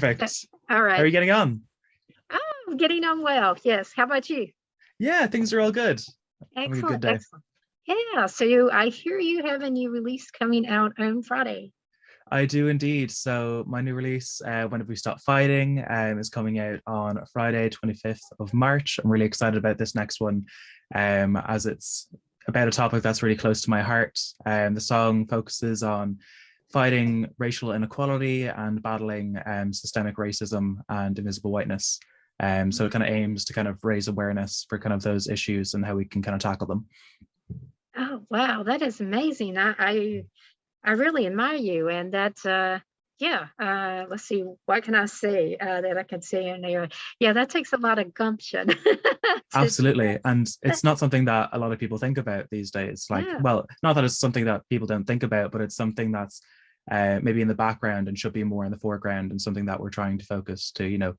Perfect. All How are right. you getting on? Oh, I'm getting on well. Yes. How about you? Yeah, things are all good. Having a good Excellent. day. Excellent. Yeah. So I hear you have a new release coming out on Friday. I do indeed. So my new release, When Have We Stopped Fighting, is coming out on Friday, 25th of March. I'm really excited about this next one, as it's about a topic that's really close to my heart. The song focuses on fighting racial inequality and battling systemic racism and invisible whiteness. So it kind of aims to kind of raise awareness for kind of those issues and how we can kind of tackle them. Oh, wow. That is amazing. I really admire you. And that's yeah. Let's see. What can I say that I can say in there? Yeah, that takes a lot of gumption to do Absolutely. And that. it's not something that a lot of people think about these days. Like, Yeah. well, not that it's something that people don't think about, but it's something that's maybe in the background and should be more in the foreground and something that we're trying to focus to,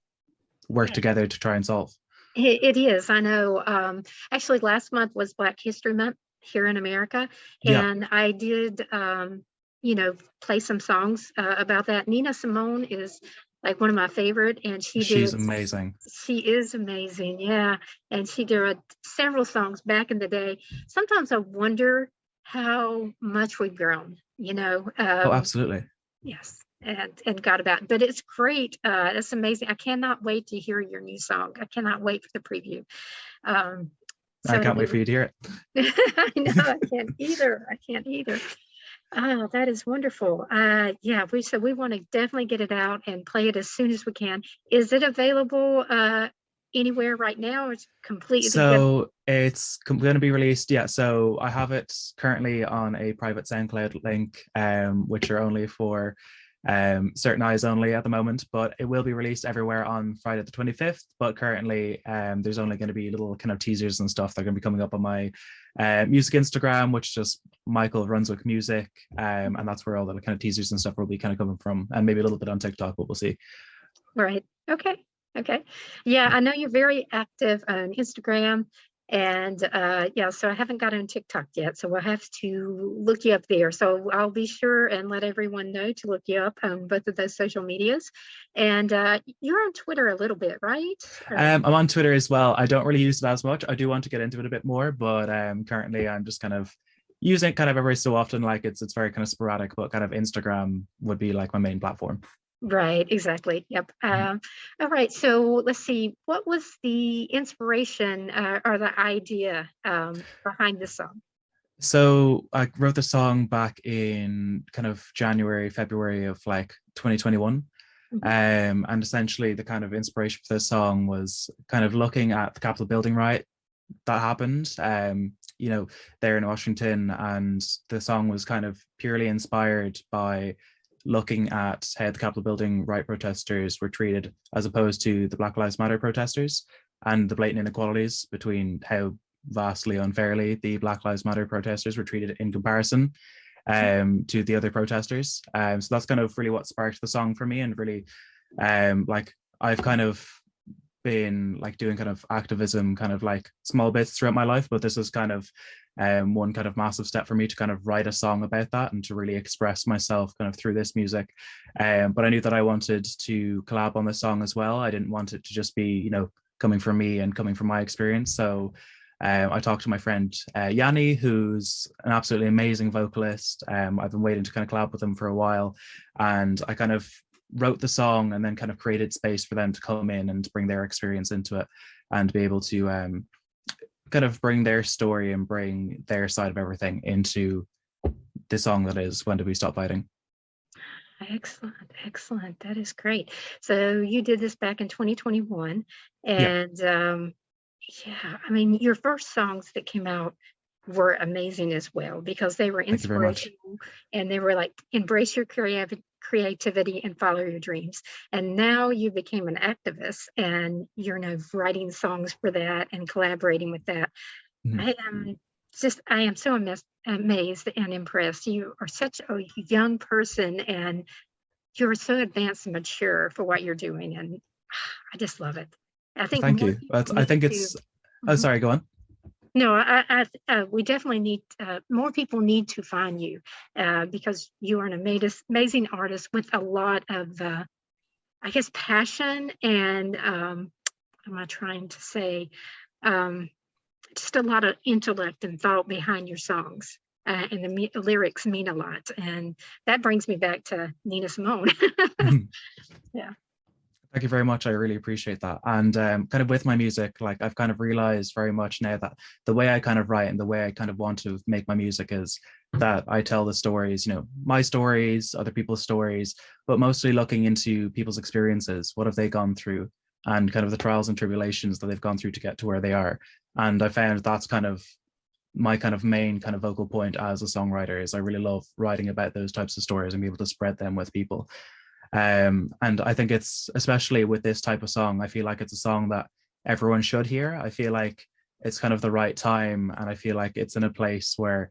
work Yeah. together to try and solve. It is. I know. Actually, last month was Black History Month here in America, Yeah, and I did, play some songs about that. Nina Simone is like one of my favorite, and she she's did. amazing. She is amazing, yeah. And she did several songs back in the day. Sometimes I wonder how much we've grown. Oh, absolutely. Yes, and got about. But it's great. It's amazing. I cannot wait to hear your new song. I cannot wait for the preview. Um, I so it'll can't be. wait for you to hear I know I it. can't either. I can't either. Oh, that is wonderful. Yeah, we want to definitely get it out and play it as soon as we can. Is it available anywhere right now? Or it's completely just So it's going to be released. Yeah. So I have it currently on a private SoundCloud link, which are only for certain eyes only at the moment, but it will be released everywhere on Friday the 25th. But currently, there's only going to be little kind of teasers and stuff that are going to be coming up on my music Instagram, which just Michael Runswick Music. And that's where all the kind of teasers and stuff will be kind of coming from, and maybe a little bit on TikTok, but we'll see. right. Okay. Okay. Yeah, I know you're very active on Instagram. And yeah, so I haven't got on TikTok yet. So we'll have to look you up there. So I'll be sure and let everyone know to look you up on both of those social medias. And you're on Twitter a little bit, right? I'm on Twitter as well. I don't really use it as much. I do want to get into it a bit more, but currently I'm just kind of using it kind of every so often. Like it's very kind of sporadic, but kind of Instagram would be like my main platform. Right, exactly. Yep. All right. So let's see. What was the inspiration or the idea behind this song? So I wrote the song back in kind of January, February of like 2021. Mhm. And essentially the kind of inspiration for this song was kind of looking at the Capitol building riot that happened, there in Washington. And the song was kind of purely inspired by looking at how the Capitol building riot protesters were treated as opposed to the Black Lives Matter protesters, and the blatant inequalities between how vastly unfairly the Black Lives Matter protesters were treated in comparison to the other protesters. So that's kind of really what sparked the song for me, and really, like I've kind of been like doing kind of activism, kind of like small bits throughout my life, but this is kind of one kind of massive step for me to kind of write a song about that and to really express myself kind of through this music. But I knew that I wanted to collab on this song as well. I didn't want it to just be, coming from me and coming from my experience. So I talked to my friend Yanni, who's an absolutely amazing vocalist. I've been waiting to kind of collab with him for a while, and I kind of wrote the song and then kind of created space for them to come in and bring their experience into it and be able to kind of bring their story and bring their side of everything into the song that is When Did We Stop Fighting. Excellent, excellent. That is great. So you did this back in 2021, Yeah, and yeah, I mean, your first songs that came out were amazing as well because they were thank you very much. inspirational and they were like embrace your creativity and follow your dreams. And now you became an activist and you're now writing songs for that and collaborating with that. Mhm. I am so amazed and impressed. You are such a young person and you're so advanced and mature for what you're doing. And I just love it. I think Thank more you. people But I need think to. it's, oh, Mhm. sorry, go on. No, we definitely need more people need to find you because you are an amazing artist with a lot of I guess, passion and what am I trying to say? Um, just a lot of intellect and thought behind your songs. And the lyrics mean a lot. And that brings me back to Nina Simone. Yeah. Thank you very much. I really appreciate that. And kind of with my music, like I've kind of realized very much now that the way I kind of write and the way I kind of want to make my music is that I tell the stories, you know, my stories, other people's stories, but mostly looking into people's experiences. What have they gone through? And kind of the trials and tribulations that they've gone through to get to where they are. And I found that's kind of my kind of main kind of vocal point as a songwriter is I really love writing about those types of stories and be able to spread them with people. And I think it's, especially with this type of song, I feel like it's a song that everyone should hear. I feel like it's kind of the right time, and I feel like it's in a place where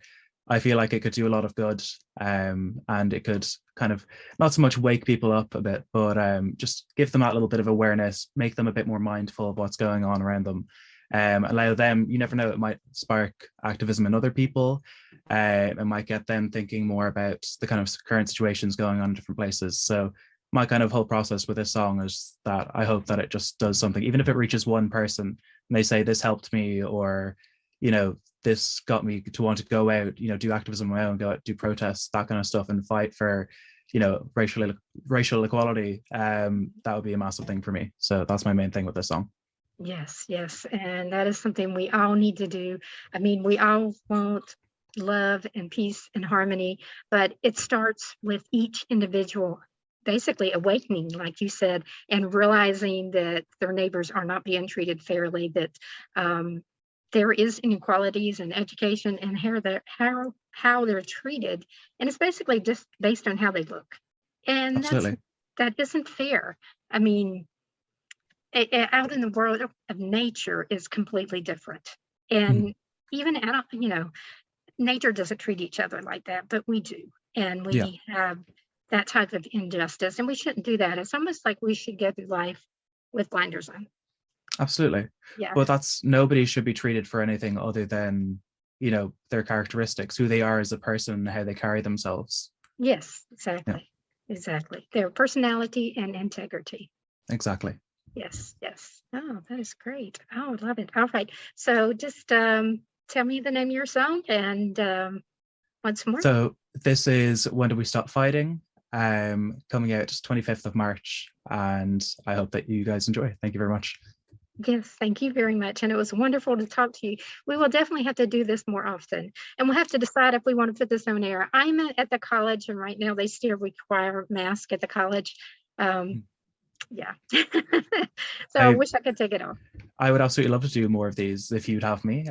I feel like it could do a lot of good, and it could kind of not so much wake people up a bit, but just give them that little bit of awareness, make them a bit more mindful of what's going on around them. Allow them, you never know, it might spark activism in other people. It might get them thinking more about the kind of current situations going on in different places. So my kind of whole process with this song is that I hope that it just does something, even if it reaches one person and they say this helped me, or you know, this got me to want to go out, you know, do activism on my own, go out, do protests, that kind of stuff, and fight for, you know, racial equality. That would be a massive thing for me. So that's my main thing with this song. Yes, yes. And that is something we all need to do. I mean, we all want love and peace and harmony, but it starts with each individual basically awakening, like you said, and realizing that their neighbors are not being treated fairly, that there is inequalities in education and how they're treated. And it's basically just based on how they look. And Absolutely. that isn't fair. I mean, out in the world of nature is completely different. Mhm. And even out, you know, nature doesn't treat each other like that, but we do. And Yeah, we have that type of injustice, and we shouldn't do that. It's almost like we should go through life with blinders on. absolutely. Yeah. But that's, nobody should be treated for anything other than, you know, their characteristics, who they are as a person, and how they carry themselves. Yes, Yeah, exactly. Exactly. Their personality and integrity. exactly. Yes, yes. Oh, that is great. Oh, I love it. All right. So just tell me the name of your song and once more. So this is When Do We Stop Fighting? Coming out 25th of March, and I hope that you guys enjoy. Thank you very much. Yes, thank you very much. And it was wonderful to talk to you. We will definitely have to do this more often. And we'll have to decide if we want to put this on air. I'm at the college, and right now they still require mask at the college. Um, yeah. So I I wish I could take it off. I would absolutely love to do more of these if you'd have me.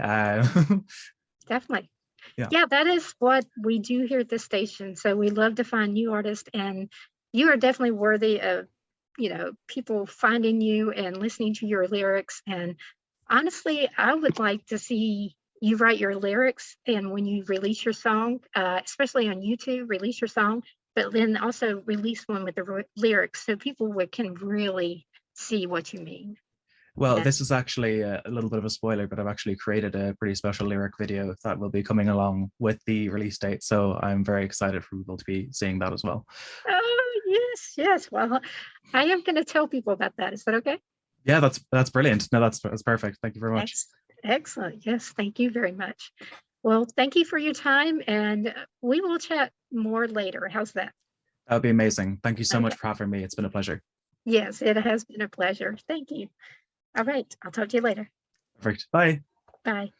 Definitely. Yeah. Yeah, that is what we do here at this station. So we love to find new artists, and you are definitely worthy of, you know, people finding you and listening to your lyrics. And honestly, I would like to see you write your lyrics, and when you release your song, especially on YouTube, release your song, but then also release one with the lyrics so people can really see what you mean. Well, And this is actually a little bit of a spoiler, but I've actually created a pretty special lyric video that will be coming along with the release date. So I'm very excited for people to be seeing that as well. oh, yes, yes. Well, I am going to tell people about that. Is that okay? Yeah, that's brilliant. No, that's perfect. Thank you very much. Excellent. Yes, thank you very much. Well, thank you for your time, and we will chat more later. How's that? That would be amazing. Thank you so Okay. much for having me. It's been a pleasure. Yes, it has been a pleasure. Thank you. All right. I'll talk to you later. Perfect. Bye. Bye.